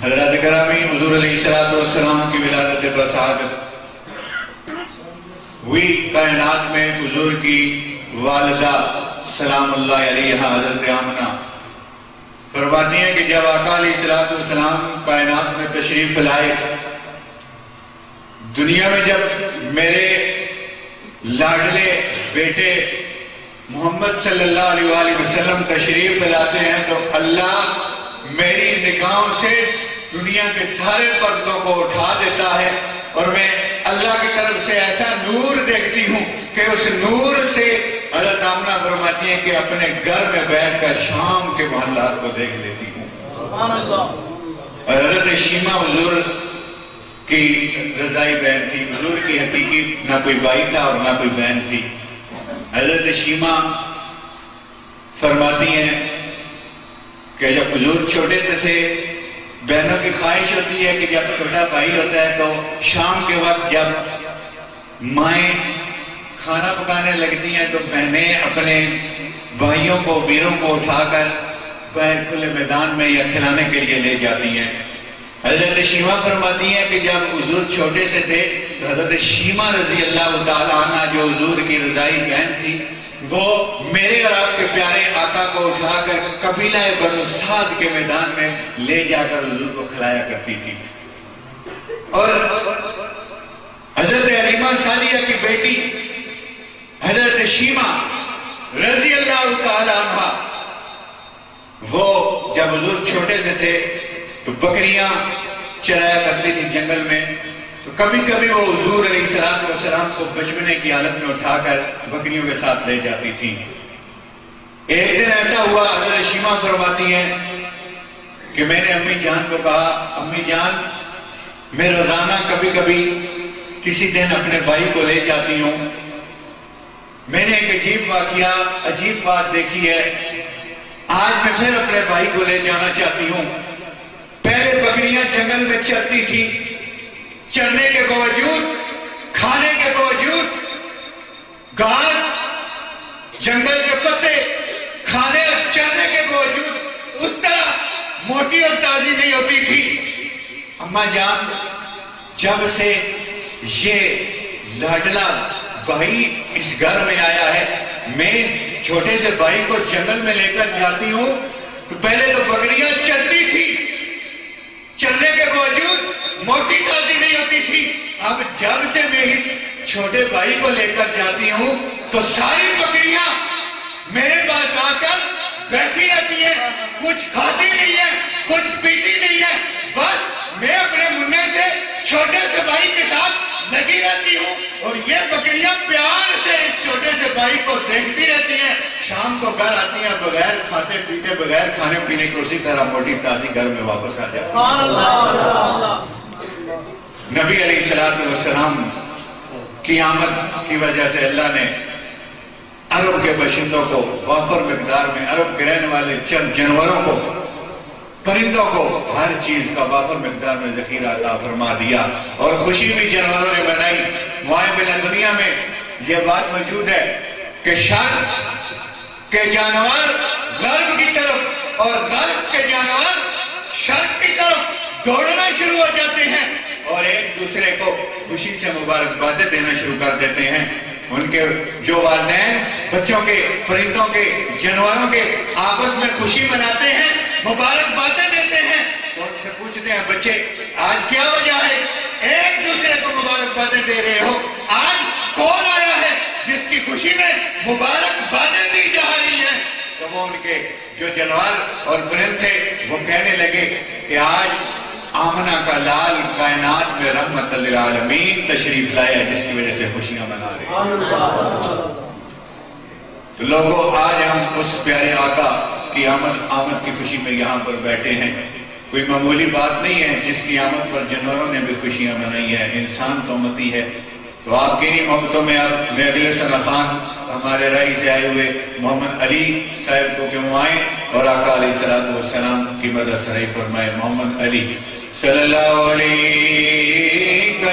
حضرت گرامی حضور علیہ السلام کی ولادت بسعادت ہوئی کائنات میں حضور کی والدہ سلام اللہ علیہ حضرت آمنہ فرماتی ہیں کہ جب آقا علیہ السلام کائنات میں تشریف لائے، دنیا میں جب میرے لاڈلے بیٹے محمد صلی اللہ علیہ وآلہ وسلم تشریف لاتے ہیں تو اللہ میری نگاہوں سے دنیا کے سارے پردوں کو اٹھا دیتا ہے اور میں اللہ کی طرف سے ایسا نور دیکھتی ہوں کہ اس نور سے حضرت آمنہ فرماتی ہیں کہ اپنے گھر میں بیٹھ کر شام کے محلات کو دیکھ لیتی ہوں۔ سبحان اللہ۔ اور حضرت شیمہ حضور کی رضائی بہن تھی، حضور کی حقیقی نہ کوئی بھائی تھا اور نہ کوئی بہن تھی۔ حضرت شیمہ فرماتی ہیں کہ جب حضور چھوٹے تھے، بہنوں کی خواہش ہوتی ہے کہ جب چھوٹا بھائی ہوتا ہے تو شام کے وقت جب مائیں کھانا پکانے لگتی ہیں تو بہنیں اپنے بھائیوں کو، ویروں کو اٹھا کر باہر کھلے میدان میں یا کھلانے کے لیے لے جاتی ہیں۔ حضرت شیمہ فرماتی ہیں کہ جب حضور چھوٹے سے تھے تو حضرت شیمہ رضی اللہ تعالیٰ عنہ جو حضور کی رضائی بہن تھی، وہ میرے اور آپ کے پیارے آقا کو اٹھا کر قبیلہ بنو سعد کے میدان میں لے جا کر حضور کو کھلایا کرتی تھی۔ اور حضرت حلیمہ سعدیہ کی بیٹی حضرت شیمہ رضی اللہ تعالیٰ عنہ، وہ جب حضور چھوٹے سے تھے تو بکریاں چرایا کرتی تھی جنگل میں، تو کبھی کبھی وہ حضور علیہ السلام کو بچپنے کی حالت میں اٹھا کر بکریوں کے ساتھ لے جاتی تھی۔ ایک دن ایسا ہوا، حضرت شیمہ فرماتی ہیں کہ میں نے امی جان کو کہا، امی جان میں روزانہ کبھی کبھی کسی دن اپنے بھائی کو لے جاتی ہوں، میں نے ایک عجیب واقعہ، عجیب بات دیکھی ہے، آج میں پھر اپنے بھائی کو لے جانا چاہتی ہوں۔ پہلے بکریاں جنگل میں چرتی تھی، چرنے کے باوجود، کھانے کے باوجود، گھاس، جنگل کے پتے کھانے اور چرنے کے باوجود اس طرح موٹی اور تازی نہیں ہوتی تھی۔ اماں جان جب سے یہ لاڈلا بھائی اس گھر میں آیا ہے، میں چھوٹے سے بھائی کو جنگل میں لے کر جاتی ہوں تو پہلے تو بکریاں چرتی تھی، چلنے کے باوجود موٹی تازی نہیں ہوتی تھی، اب جب سے میں اس چھوٹے بھائی کو لے کر جاتی ہوں تو ساری بکریاں میرے پاس آ کر بیٹھی رہتی ہیں، کچھ کھاتی نہیں ہے، کچھ پیتی نہیں ہے، بس میں اپنے منہ سے چھوٹے سے بھائی کے ساتھ لگی رہتی ہوں اور یہ بکریاں پیار سے اس چھوٹے سے بھائی کو دیکھتی رہتی ہیں، شام کو گھر آتی ہیں بغیر کھاتے پیتے، بغیر کھانے پینے کے، اسی طرح موٹی تازی گھر میں واپس آ جاتی ہیں۔ نبی علیہ السلام کی آمد کی وجہ سے اللہ نے عرب کے باشندوں کو وافر مقدار میں، عرب کے رہنے والے چند جانوروں کو، پرندوں کو، ہر چیز کا وافر مقدار میں ذخیرہ عطا فرما دیا اور خوشی بھی جانوروں نے بنائی۔ معاملہ دنیا میں یہ بات موجود ہے کہ شرق کے جانور غرب کی طرف اور غرب کے جانور شرق کی طرف دوڑنا شروع ہو جاتے ہیں اور ایک دوسرے کو خوشی سے مبارکبادیں دینا شروع کر دیتے ہیں۔ ان کے جو والدین بچوں کے، پرندوں کے، جانوروں کے آپس میں خوشی مناتے ہیں، مبارکبادیں دیتے ہیں، اور ان سے پوچھتے ہیں بچے آج کیا وجہ ہے ایک دوسرے کو مبارکبادیں دے رہے ہو؟ آج کون آیا ہے جس کی خوشی میں مبارکبادیں دی جا رہی ہیں؟ تو وہ ان کے جو جانور اور پرند تھے وہ کہنے لگے کہ آج آمنہ کا لال کائنات میں رحمت للعالمین تشریف لایا جس کی وجہ سے خوشیاں منا رہے ہیں۔ تو لوگوں آج ہم اس پیارے آقا کی آمد کی خوشی میں یہاں پر بیٹھے ہیں، کوئی معمولی بات نہیں ہے جس کی آمد پر جانوروں نے بھی خوشیاں منائی ہیں، انسان تو امتی ہے۔ تو آپ کی محبتوں میں اب میں اگلے سنہ خان ہمارے رائی سے آئے ہوئے محمد علی صاحب کو کیوں آئیں اور آقا علیہ السلام کی مدد سرائی فرمائے۔ محمد علی صلی اللہ علیہ